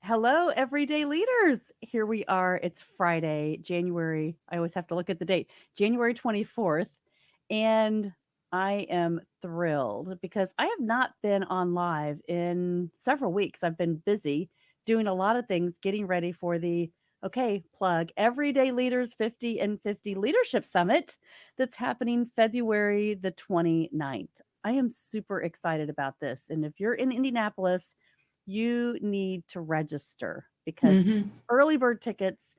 Hello, everyday leaders. Here we are. It's Friday, January. I always have to look at the date, January 24th. And I am thrilled because I have not been on live in several weeks. I've been busy doing a lot of things, getting ready for the, okay, plug, Everyday Leaders 50 and 50 Leadership Summit that's happening February the 29th. I am super excited about this. And if you're in Indianapolis, you need to register because Hmm. early bird tickets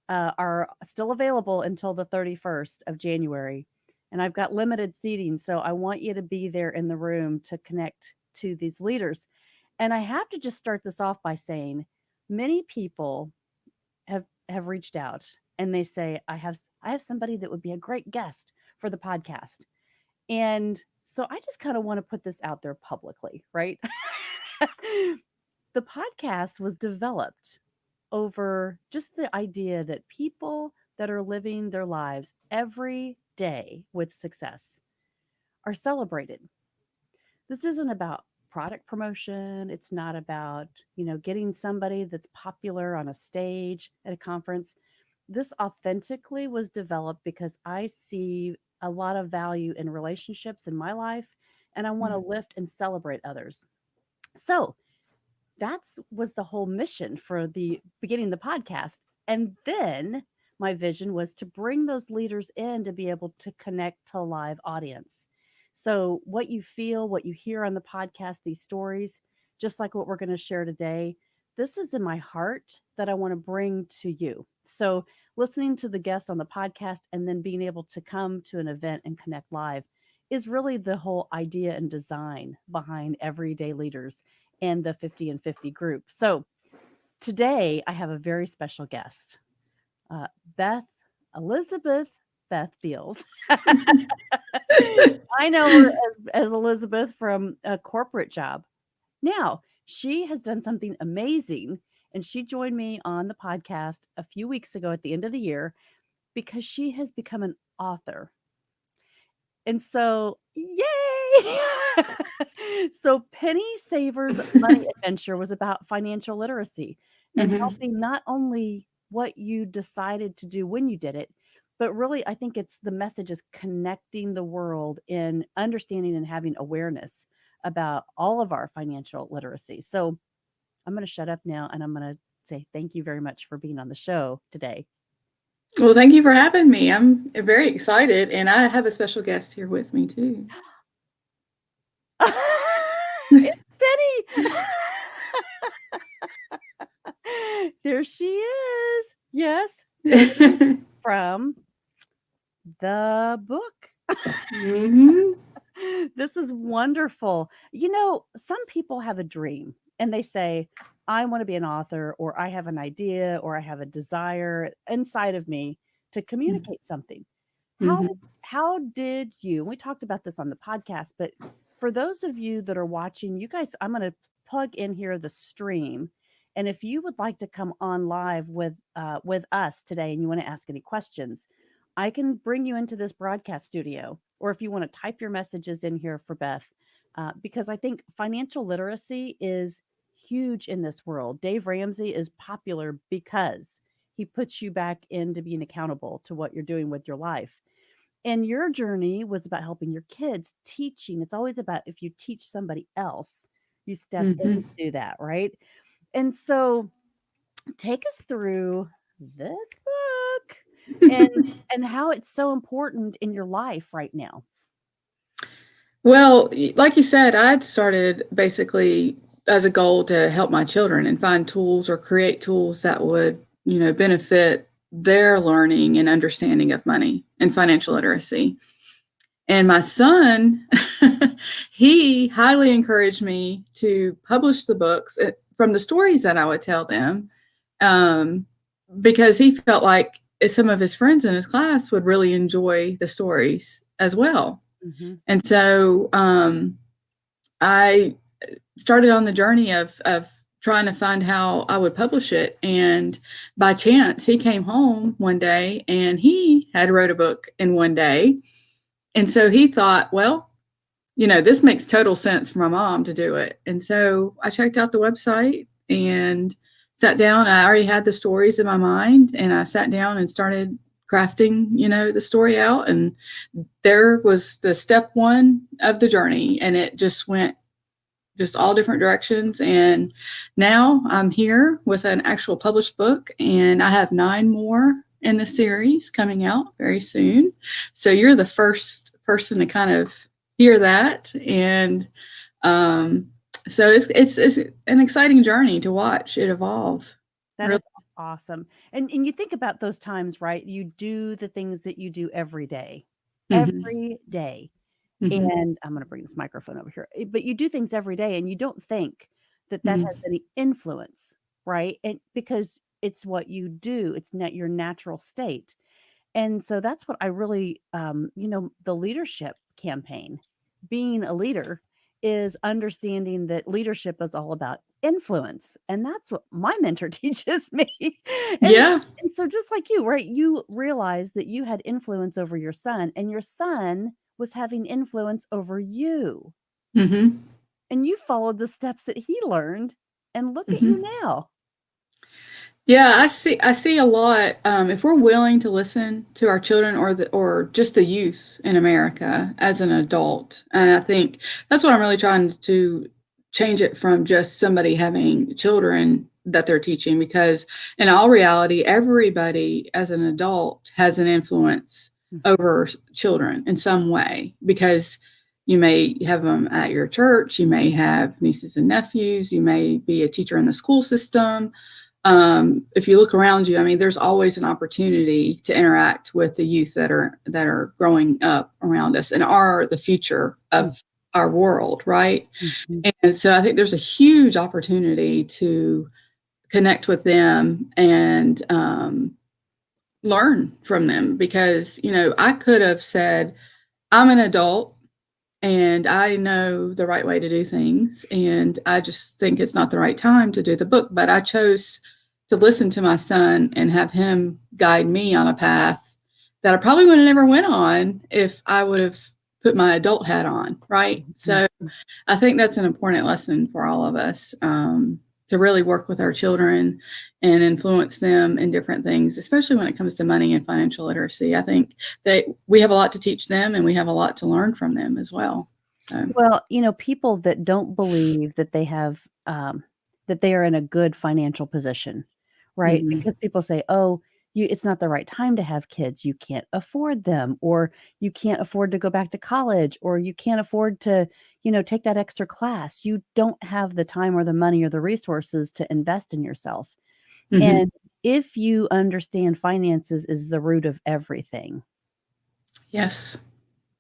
are still available until the 31st of January. And I've got limited seating. So I want you to be there in the room to connect to these leaders. And I have to just start this off by saying many people have reached out and they say, I have somebody that would be a great guest for the podcast. And so I just kind of want to put this out there publicly, right? The podcast was developed over just the idea that people that are living their lives every day with success are celebrated. This isn't about product promotion. It's not about, getting somebody that's popular on a stage at a conference. This authentically was developed because I see a lot of value in relationships in my life and I want to lift and celebrate others. So, that's was the whole mission for the beginning of the podcast. And then my vision was to bring those leaders in to be able to connect to a live audience. So what you feel, what you hear on the podcast, these stories, just like what we're going to share today, this is in my heart that I want to bring to you. So listening to the guests on the podcast and then being able to come to an event and connect live is really the whole idea and design behind Everyday Leaders and the 50 and 50 group. So today I have a very special guest, uh, Beth Elizabeth Beth Beals. I know her as Elizabeth from a corporate job. Now, she has done something amazing, and she joined me on the podcast a few weeks ago at the end of the year because she has become an author. And so, yay! So, Penny Saver's Money Adventure was about financial literacy and Hmm. helping not only what you decided to do when you did it, but really, I think it's the message is connecting the world in understanding and having awareness about all of our financial literacy. So, I'm going to shut up now and I'm going to say thank you very much for being on the show today. Well, thank you for having me. I'm very excited, and I have a special guest here with me too. It's Penny. There she is. Yes, Penny from the book. Hmm. This is wonderful. Some people have a dream and they say, I want to be an author, or I have an idea, or I have a desire inside of me to communicate something. How Hmm. how did you? We talked about this on the podcast, but for those of you that are watching, you guys, I'm going to plug in here the stream, and if you would like to come on live with us today, and you want to ask any questions, I can bring you into this broadcast studio, or if you want to type your messages in here for Beth, because I think financial literacy is huge in this world. Dave Ramsey is popular because he puts you back into being accountable to what you're doing with your life. And your journey was about helping your kids, teaching. It's always about if you teach somebody else, you step Hmm. into that, right? And so take us through this book and and how it's so important in your life right now. Well, like you said, I'd started basically as a goal to help my children and find tools or create tools that would, benefit their learning and understanding of money and financial literacy. And my son, he highly encouraged me to publish the books from the stories that I would tell them, um, because he felt like some of his friends in his class would really enjoy the stories as well. Mhm. And so I started on the journey of trying to find how I would publish it. And by chance, he came home one day and he had wrote a book in one day. And so he thought, well, this makes total sense for my mom to do it. And so I checked out the website and sat down. I already had the stories in my mind, and I sat down and started crafting, the story out. And there was the step one of the journey, and it just went just all different directions. And now I'm here with an actual published book, and I have 9 more in the series coming out very soon. So you're the first person to kind of hear that. And so it's an exciting journey to watch it evolve. That Really. is awesome. And you think about those times, right? You do the things that you do every day. Mm-hmm. Every day. Mm-hmm. And I'm gonna bring this microphone over here. But you do things every day and you don't think that that has Mm-hmm. any influence, right? And because it's what you do, it's not your natural state. And so that's what I really, the leadership campaign, being a leader is understanding that leadership is all about influence. And that's what my mentor teaches me. And, Yeah. and so just like you, right? You realized that you had influence over your son and your son was having influence over you. Mm-hmm. And you followed the steps that he learned. And look at you Mm-hmm. now. Yeah, I see a lot. If we're willing to listen to our children or just the youth in America as an adult, and I think that's what I'm really trying to change it from just somebody having children that they're teaching, because in all reality, everybody as an adult has an influence over children in some way, because you may have them at your church, you may have nieces and nephews, you may be a teacher in the school system. If you look around you, I mean, there's always an opportunity to interact with the youth that are growing up around us and are the future of our world, right? Mhm. And so I think there's a huge opportunity to connect with them and learn from them, because I could have said, I'm an adult and I know the right way to do things, and I just think it's not the right time to do the book. But I chose to listen to my son and have him guide me on a path that I probably would have never went on if I would have put my adult hat on, right? So Mhm. I think that's an important lesson for all of us, to really work with our children and influence them in different things, especially when it comes to money and financial literacy. I think that we have a lot to teach them and we have a lot to learn from them as well. So, Well, people that don't believe that they have, that they are in a good financial position, right? mm-hmm. Because people say, "Oh, it's not the right time to have kids. You can't afford them, or you can't afford to go back to college, or you can't afford to, take that extra class. You don't have the time or the money or the resources to invest in yourself." Mm-hmm. And if you understand finances is the root of everything, Yes.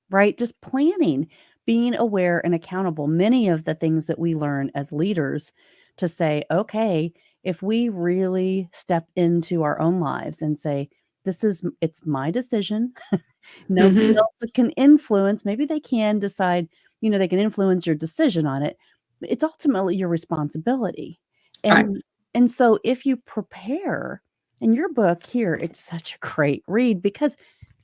right? Just planning, being aware and accountable. Many of the things that we learn as leaders to say, okay, if we really step into our own lives and say, it's my decision. Nobody Mm-hmm. else can influence. Maybe they can decide, they can influence your decision on it. But it's ultimately your responsibility. Right. And so if you prepare in your book here, it's such a great read because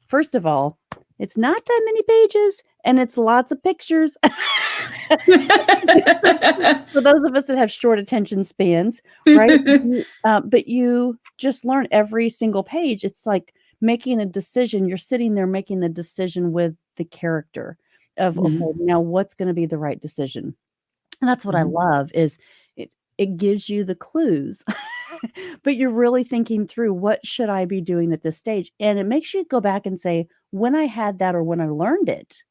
first of all, it's not that many pages and it's lots of pictures. So for those of us that have short attention spans, right? But you just learn every single page. It's like making a decision. You're sitting there making the decision with the character of, okay, Mhm. now what's going to be the right decision? And that's what I Mhm. love is it gives you the clues. But you're really thinking through what should I be doing at this stage? And it makes you go back and say, when I had that or when I learned it,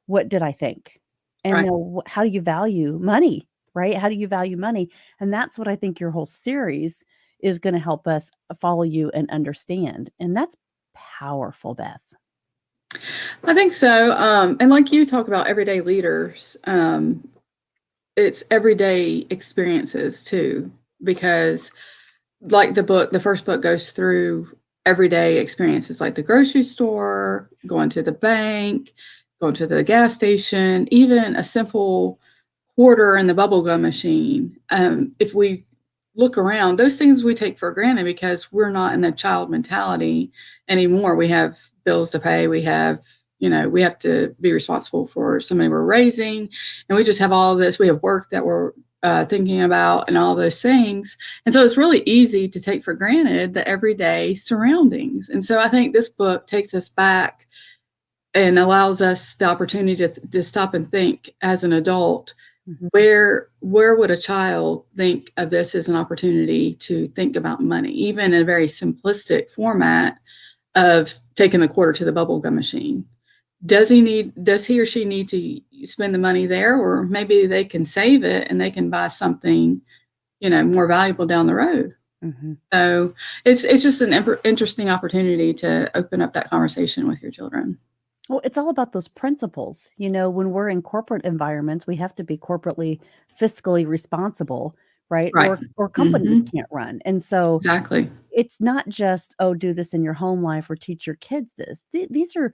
what did I think? And Right. now how do you value money, right? How do you value money? And that's what I think your whole series is going to help us follow you and understand. And that's powerful, Beth. I think so. And like you talk about everyday leaders, it's everyday experiences too, because like the first book goes through everyday experiences like the grocery store, going to the bank, going to the gas station, even a simple quarter in the bubble gum machine. If we look around, those things we take for granted because we're not in the child mentality anymore. We have bills to pay. We have to be responsible for somebody we're raising, and we just have all of this. We have work that we're thinking about, and all those things. And so it's really easy to take for granted the everyday surroundings. And so I think this book takes us back and allows us the opportunity to stop and think as an adult, Mhm. where would a child think of this as an opportunity to think about money, even in a very simplistic format of taking a quarter to the bubble gum machine? Does he or she need to spend the money there, or maybe they can save it and they can buy something, more valuable down the road? Mhm. So it's just an interesting opportunity to open up that conversation with your children. Well, it's all about those principles. When we're in corporate environments, we have to be corporately fiscally responsible, right? Right. Or companies Mm-hmm. can't run. And so Exactly. it's not just, oh, do this in your home life or teach your kids this. These are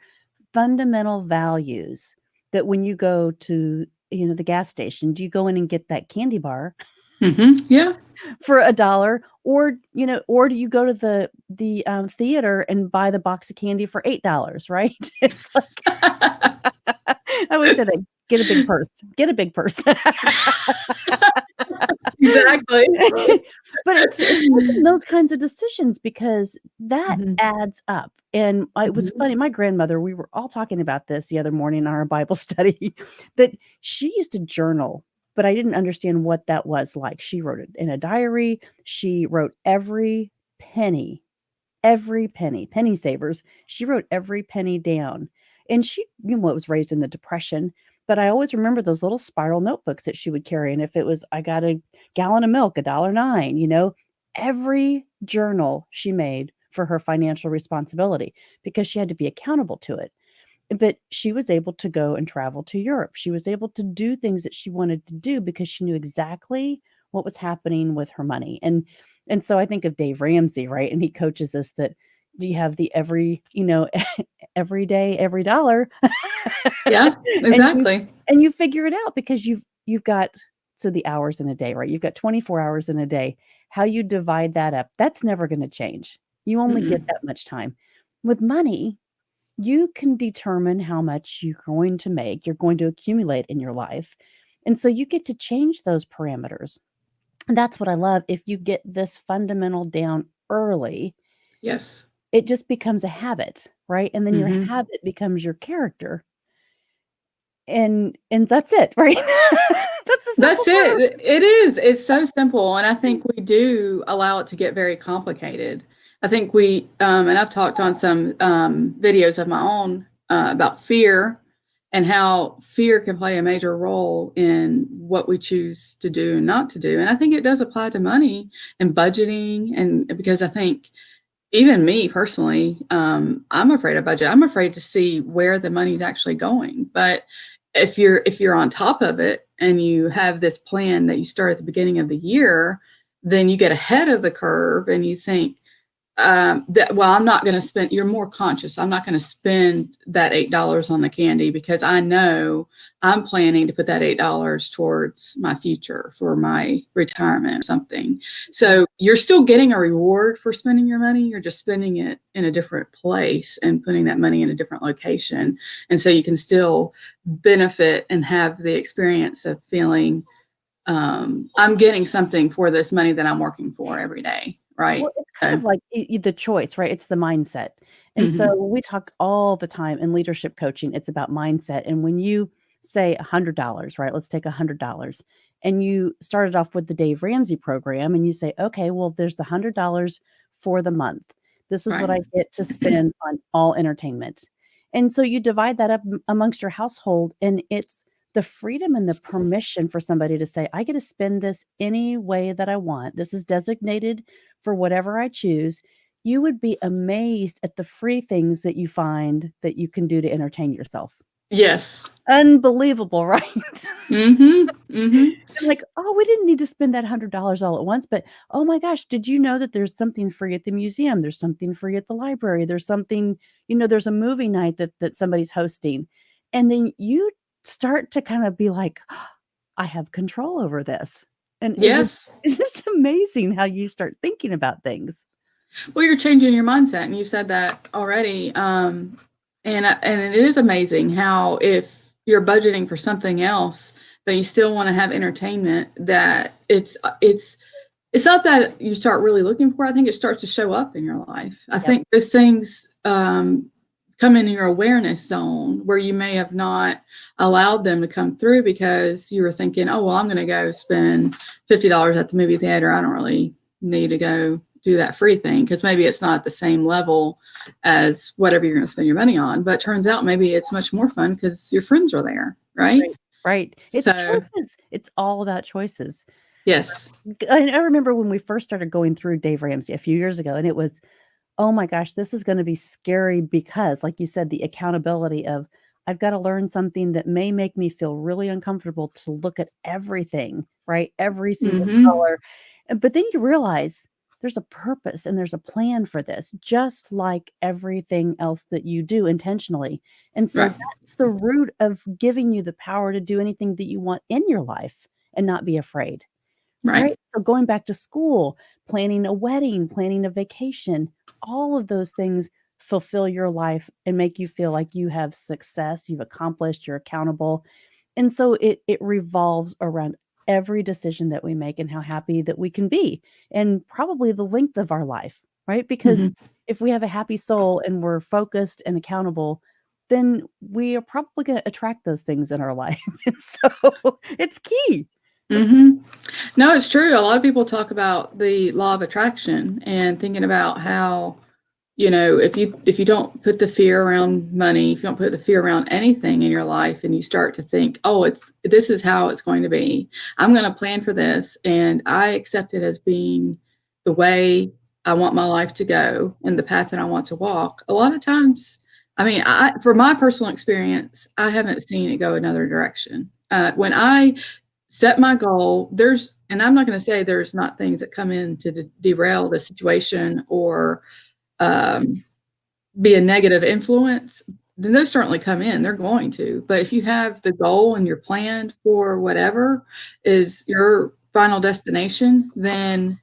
fundamental values that when you go to, the gas station, do you go in and get that candy bar Mm-hmm. Yeah. for $1, or do you go to the theater and buy the box of candy for $8, right? It's like I always say that, get a big purse. Get a big purse. Exactly. But it's making those kinds of decisions because that Mhm. adds up. And it was Mhm. funny, my grandmother, we were all talking about this the other morning in our Bible study, that she used to journal, but I didn't understand what that was like. She wrote it in a diary. She wrote every penny, penny savers. She wrote every penny down. And she, was raised in the Depression, but I always remember those little spiral notebooks that she would carry. And if it was, I got a gallon of milk, $1.09, every journal she made for her financial responsibility because she had to be accountable to it. But she was able to go and travel to Europe. She was able to do things that she wanted to do because she knew exactly what was happening with her money. And so I think of Dave Ramsey, right? And he coaches us that do you have the every day, every dollar. Yeah, and you exactly. and you figure it out because you've got so the hours in a day, right? You've got 24 hours in a day. How you divide that up, that's never going to change. You only get Mm-mm. that much time. With money, you can determine how much you're going to make, you're going to accumulate in your life. And so you get to change those parameters. And that's what I love. If you get this fundamental down early, Yes. it just becomes a habit, right? And then your Mhm. habit becomes your character. And that's it, right? That's a simple That's part. it. It is. It's so simple, and I think we do allow it to get very complicated. I think and I've talked on some videos of my own about fear and how fear can play a major role in what we choose to do and not to do. And I think it does apply to money and budgeting, and because I think even me personally, I'm afraid of budget. I'm afraid to see where the money's actually going. But if you're on top of it and you have this plan that you start at the beginning of the year, then you get ahead of the curve and you think, I'm not going to spend. You're more conscious. I'm not going to spend that $8 on the candy because I know I'm planning to put that $8 towards my future for my retirement or something. Mhm. So you're still getting a reward for spending your money. You're just spending it in a different place and putting that money in a different location. And so you can still benefit and have the experience of feeling I'm getting something for this money that I'm working for every day. Right. Well, it's kind So, of like the choice, right? It's the mindset. And so mhm. we talk all the time in leadership coaching, it's about mindset. And when you say $100, right? Let's take $100 and you started off with the Dave Ramsey program and you say, okay, well, there's the $100 for the month. This is what Right. I get to spend on all entertainment. And so you divide that up amongst your household and it's the freedom and the permission for somebody to say, I get to spend this any way that I want. This is designated for whatever I choose. You would be amazed at the free things that you find that you can do to entertain yourself. Yes. Unbelievable, right? Mhm. Mhm. You're like, "Oh, we didn't need to spend that $100 all at once, but oh my gosh, did you know that there's something free at the museum? There's something free at the library. There's something, there's a movie night that somebody's hosting." And then you start to kind of be like, "I have control over this." And Yes. it's just amazing how you start thinking about things. Well, you're changing your mindset, and you said that already. And it is amazing how if you're budgeting for something else, but you still want to have entertainment, that it's not that you start really looking for. I think it starts to show up in your life. I Yep. think those things come into your awareness zone where you may have not allowed them to come through because you were thinking, oh, well, I'm going to go spend $50 at the movie theater. I don't really need to go do that free thing because maybe it's not at the same level as whatever you're going to spend your money on. But turns out maybe it's much more fun because your friends are there, right? Right. Right. It's So, choices. It's all about choices. yes. I remember when we first started going through Dave Ramsey a few years ago, and it was, oh my gosh, this is gonna be scary because, like you said, the accountability of, I've gotta learn something that may make me feel really uncomfortable to look at everything, right? Every single Mm-hmm. color. But then you realize there's a purpose and there's a plan for this, just like everything else that you do intentionally. And so Right. that's the root of giving you the power to do anything that you want in your life and not be afraid. Right. Right? So going back to school, planning a wedding, planning a vacation, all of those things fulfill your life and make you feel like you have success, you've accomplished, you're accountable. And so it revolves around every decision that we make and how happy that we can be, and probably the length of our life, right? Because Mm-hmm. if we have a happy soul and we're focused and accountable, then we are probably going to attract those things in our life. And so it's key. It's Mm-hmm. No, it's true. A lot of people talk about the law of attraction and thinking about how, if you don't put the fear around money, if you don't put the fear around anything in your life, and you start to think, oh, this is how it's going to be. I'm going to plan for this, and I accept it as being the way I want my life to go and the path that I want to walk. A lot of times, I mean, for my personal experience, I haven't seen it go another direction. When I set my goal, and I'm not going to say there's not things that come in to derail the situation or um, be a negative influence, then those certainly come in. They're going to. But if you have the goal and you're planned for whatever is your final destination, then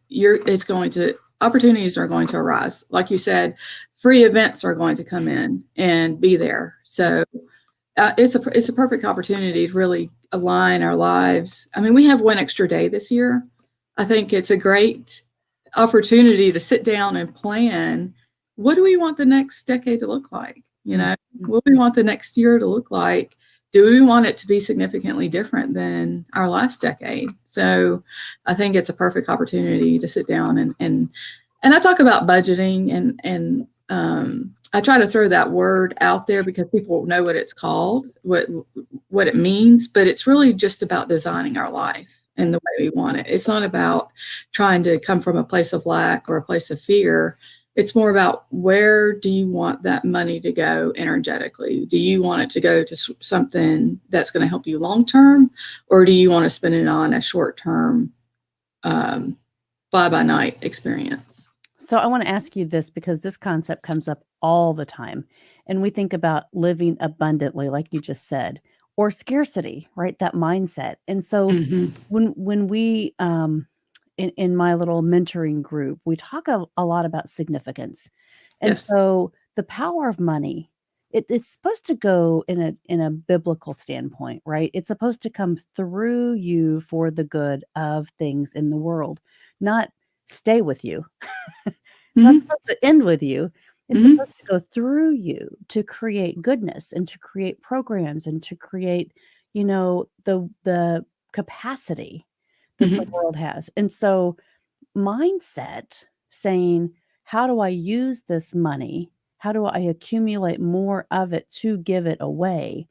opportunities are going to arise. Like you said, free events are going to come in and be there. So it's a perfect opportunity to really align our lives. I mean, we have one extra day this year. I think it's a great opportunity to sit down and plan, what do we want the next decade to look like? mm, What do we want the next year to look like? Do we want it to be significantly different than our last decade? So I think it's a perfect opportunity to sit down and I talk about budgeting and I try to throw that word out there because people know what it's called, what it means, but it's really just about designing our life in the way we want it. It's not about trying to come from a place of lack or a place of fear. It's more about, where do you want that money to go energetically? Do you want it to go to something that's going to help you long term, or do you want to spend it on a short term fly by night experience? So I want to ask you this because this concept comes up all the time. And we think about living abundantly, like you just said, or scarcity, right? That mindset. And so Mm-hmm. when we in my little mentoring group, we talk a lot about significance. And Yes. so the power of money, it's supposed to go in a biblical standpoint, right? It's supposed to come through you for the good of things in the world, not stay with you. It's not Mm-hmm. supposed to end with you. It's Mm-hmm. supposed to go through you to create goodness and to create programs and to create, the capacity that the Mm-hmm. world has. And so mindset saying, how do I use this money? How do I accumulate more of it to give it away?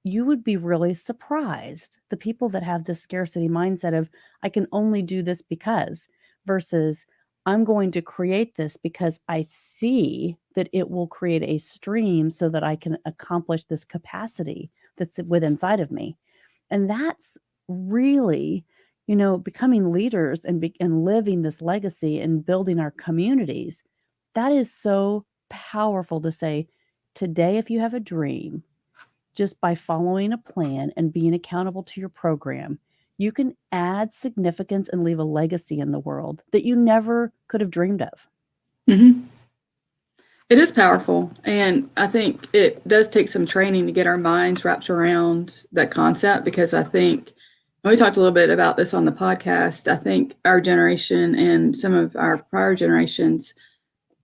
You would be really surprised. The people that have this scarcity mindset of, I can only do this because, versus, I'm going to create this because I see that it will create a stream so that I can accomplish this capacity that's within inside of me. And that's really, becoming leaders and living this legacy and building our communities. That is so powerful to say, today, if you have a dream, just by following a plan and being accountable to your program, you can add significance and leave a legacy in the world that you never could have dreamed of. Mm-hmm. It is powerful. And I think it does take some training to get our minds wrapped around that concept, because I think We talked a little bit about this on the podcast. I think our generation and some of our prior generations,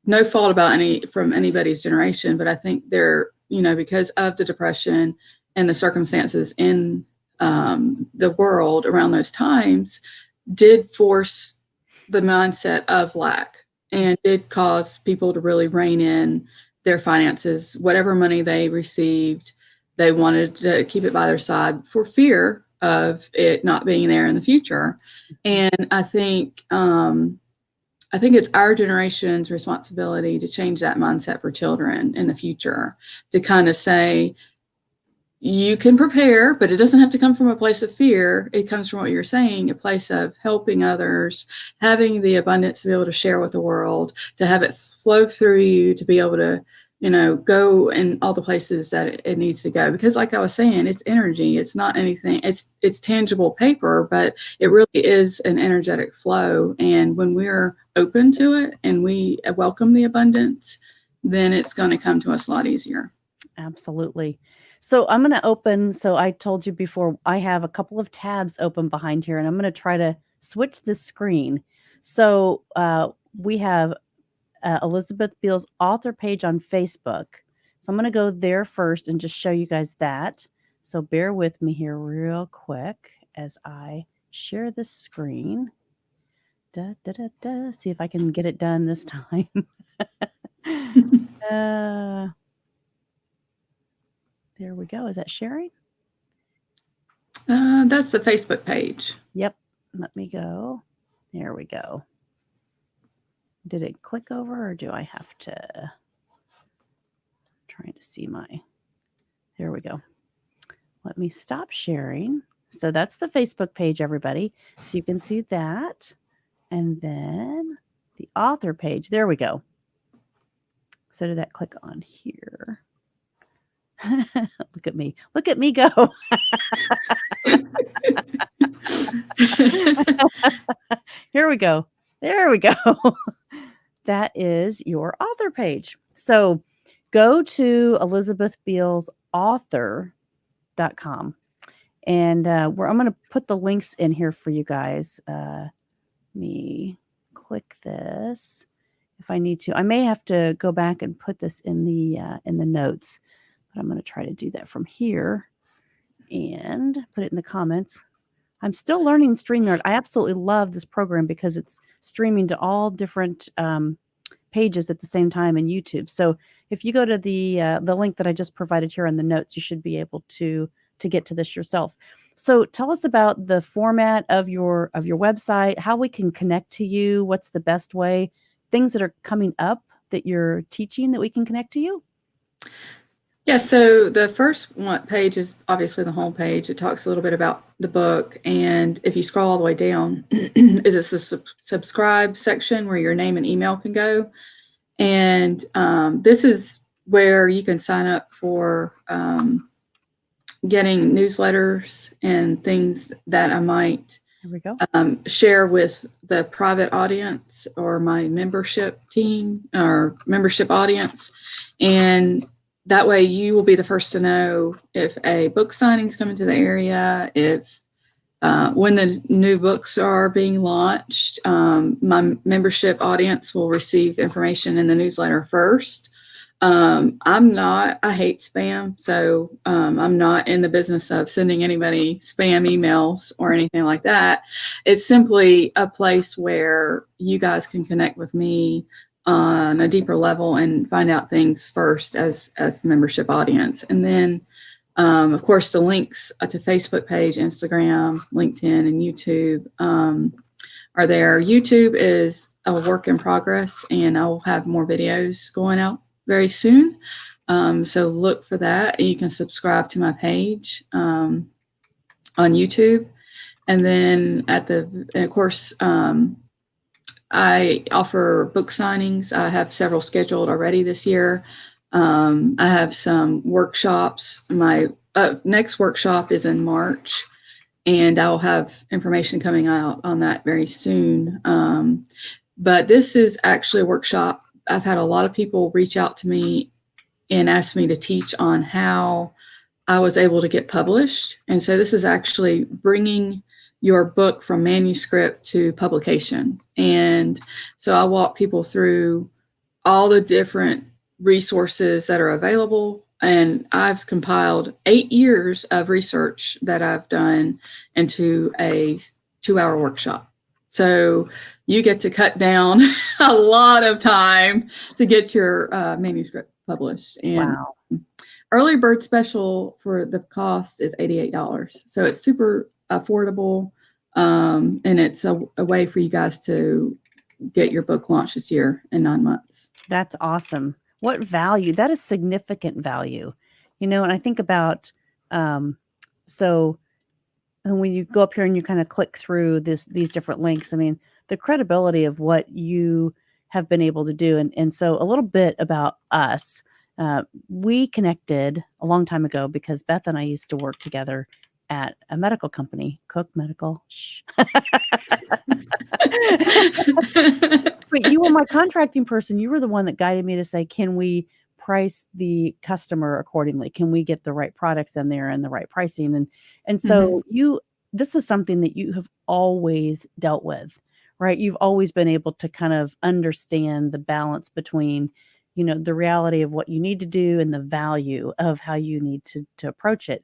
no fault about anybody's generation, but I think they're, because of the depression and the circumstances in the world around those times, did force the mindset of lack and did cause people to really rein in their finances. Whatever money they received, they wanted to keep it by their side for fear of it not being there in the future. And I think it's our generation's responsibility to change that mindset for children in the future, to kind of say, you can prepare, but it doesn't have to come from a place of fear. It comes from what you're saying, a place of helping others, having the abundance to be able to share with the world, to have it flow through you, to be able to, go in all the places that it needs to go. Because like I was saying, it's energy. It's not anything. It's tangible paper, but it really is an energetic flow. And when we're open to it and we welcome the abundance, then it's going to come to us a lot easier. Absolutely. So I'm going to open. So I told you before, I have a couple of tabs open behind here, and I'm going to try to switch the screen. So we have Elizabeth Beals' author page on Facebook. So I'm going to go there first and just show you guys that. So bear with me here real quick as I share this screen. See if I can get it done this time. There we go. Is that sharing? That's the Facebook page. Yep. Let me go. There we go. Did it click over, or do I have to? I'm trying to see there we go. Let me stop sharing. So that's the Facebook page, everybody. So you can see that. And then the author page. There we go. So did that click on here? Look at me. Look at me go. Here we go. There we go. That is your author page. So go to elizabethbealsauthor.com. And I'm going to put the links in here for you guys. Let me click this if I need to. I may have to go back and put this in the notes, but I'm going to try to do that from here and put it in the comments. I'm still learning StreamYard. I absolutely love this program because it's streaming to all different pages at the same time in YouTube. So if you go to the link that I just provided here in the notes, you should be able to get to this yourself. So tell us about the format of your website, how we can connect to you, what's the best way, things that are coming up that you're teaching that we can connect to you. Yeah, so the first page is obviously the home page. It talks a little bit about the book, and if you scroll all the way down, is a subscribe section where your name and email can go. And this is where you can sign up for getting newsletters and things that I might share with the private audience or my membership team or membership audience. And that way you will be the first to know if a book signing is coming to the area, if when the new books are being launched. My membership audience will receive information in the newsletter first. I hate spam, so I'm not in the business of sending anybody spam emails or anything like that. It's simply a place where you guys can connect with me on a deeper level and find out things first as the membership audience. And then, of course, the links to Facebook page, Instagram, LinkedIn, and YouTube are there. YouTube is a work in progress, and I will have more videos going out very soon. So look for that. You can subscribe to my page on YouTube. And then of course, I offer book signings. I have several scheduled already this year. I have some workshops. My next workshop is in March, and I'll have information coming out on that very soon. But this is actually a workshop. I've had a lot of people reach out to me and ask me to teach on how I was able to get published. And so this is actually bringing your book from manuscript to publication. And so I walk people through all the different resources that are available. And I've compiled 8 years of research that I've done into a 2 hour workshop. So you get to cut down a lot of time to get your manuscript published. And Wow. early bird special for the cost is $88. So it's super affordable. And it's a way for you guys to get your book launched this year in 9 months. That's awesome. What value? That is significant value. And I think about, so and when you go up here and you kind of click through these different links, I mean, the credibility of what you have been able to do. And so a little bit about us. We connected a long time ago because Beth and I used to work together at a medical company, Cook Medical. Shh. But you were my contracting person. You were the one that guided me to say, can we price the customer accordingly? Can we get the right products in there and the right pricing? And so this is something that you have always dealt with, right? You've always been able to kind of understand the balance between, the reality of what you need to do and the value of how you need to approach it.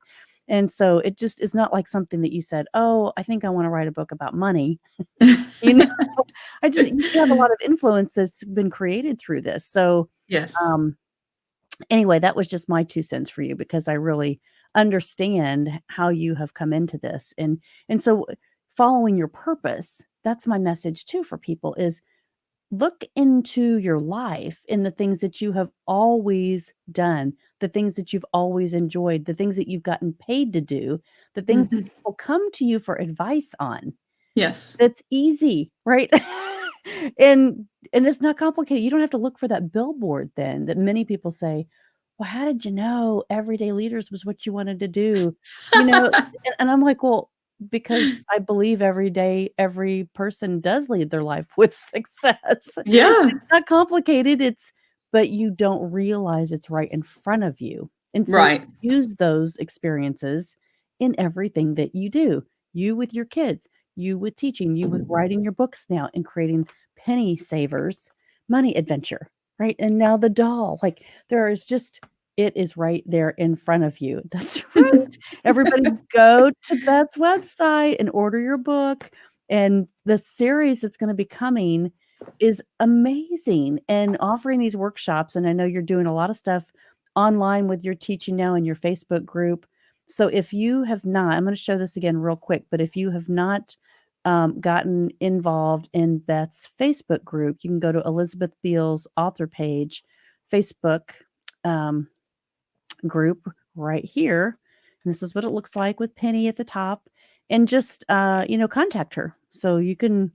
And so it just is not like something that you said, oh, I think I want to write a book about money. You have a lot of influence that's been created through this. So, Yes. Anyway, that was just my 2 cents for you because I really understand how you have come into this. And so following your purpose, that's my message too for people is look into your life in the things that you have always done, the things that you've always enjoyed, the things that you've gotten paid to do, the things that people come to you for advice on. Yes. That's easy, right? and it's not complicated. You don't have to look for that billboard then that many people say, well, how did you know everyday leaders was what you wanted to do? And I'm like, well, because I believe every day, every person does lead their life with success. Yeah. It's not complicated. But you don't realize it's right in front of you. And so Right. use those experiences in everything that you do. You with your kids, you with teaching, you with writing your books now and creating penny savers, money adventure, right? And now the doll, like it is right there in front of you. That's right. Everybody go to Beth's website and order your book. And the series that's going to be coming is amazing and offering these workshops. And I know you're doing a lot of stuff online with your teaching now in your Facebook group. So if you have not, I'm going to show this again real quick, but if you have not gotten involved in Beth's Facebook group, you can go to Elizabeth Beals author page, Facebook group right here. And this is what it looks like with Penny at the top. And just contact her. So you can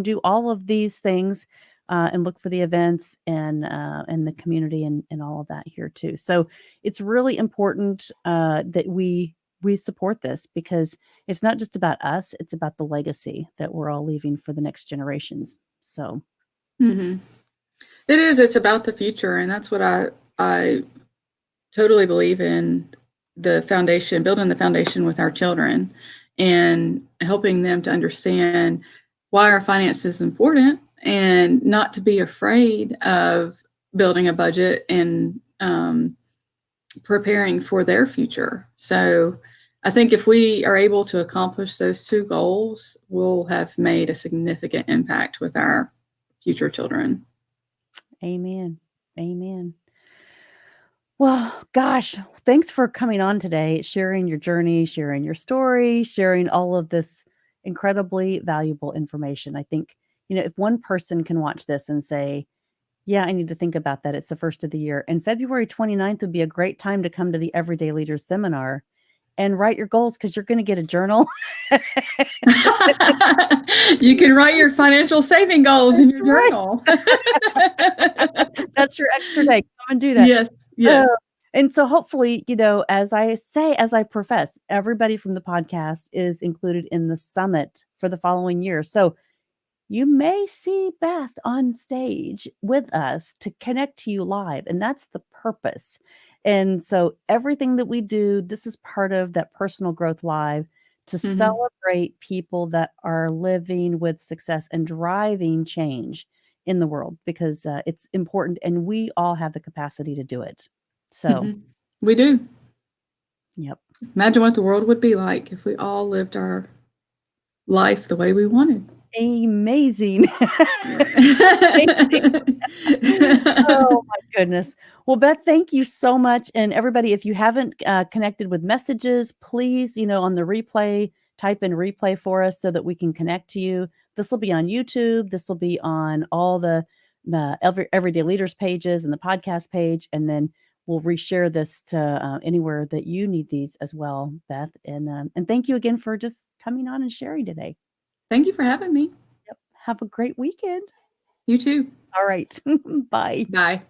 do all of these things and look for the events and the community and all of that here too. So it's really important that we support this because it's not just about us, it's about the legacy that we're all leaving for the next generations. So it is. It's about the future, and that's what I totally believe in, the foundation, building the foundation with our children and helping them to understand why our finance is important and not to be afraid of building a budget and preparing for their future. So I think if we are able to accomplish those 2 goals, we'll have made a significant impact with our future children. Amen. Amen. Well, gosh, thanks for coming on today, sharing your journey, sharing your story, sharing all of this incredibly valuable information. I think, if one person can watch this and say, yeah, I need to think about that. It's the first of the year. And February 29th would be a great time to come to the Everyday Leaders Seminar and write your goals because you're going to get a journal. You can write your financial saving goals in your journal. That's your extra day. Come and do that. Yes. Yes. And so hopefully, as I profess, everybody from the podcast is included in the summit for the following year. So you may see Beth on stage with us to connect to you live. And that's the purpose. And so everything that we do, this is part of that Personal Growth Live to Mhm. celebrate people that are living with success and driving change in the world because it's important and we all have the capacity to do it. So, Mhm. We do. yep. Imagine what the world would be like if we all lived our life the way we wanted. Amazing. Amazing. Yeah. Oh my goodness. Well, Beth, thank you so much. And everybody, if you haven't connected with messages, please, on the replay, type in replay for us so that we can connect to you. This will be on YouTube. This will be on all the Everyday Leaders pages and the podcast page. And then we'll reshare this to anywhere that you need these as well, Beth. And thank you again for just coming on and sharing today. Thank you for having me. Yep. Have a great weekend. You too. All right. Bye. Bye.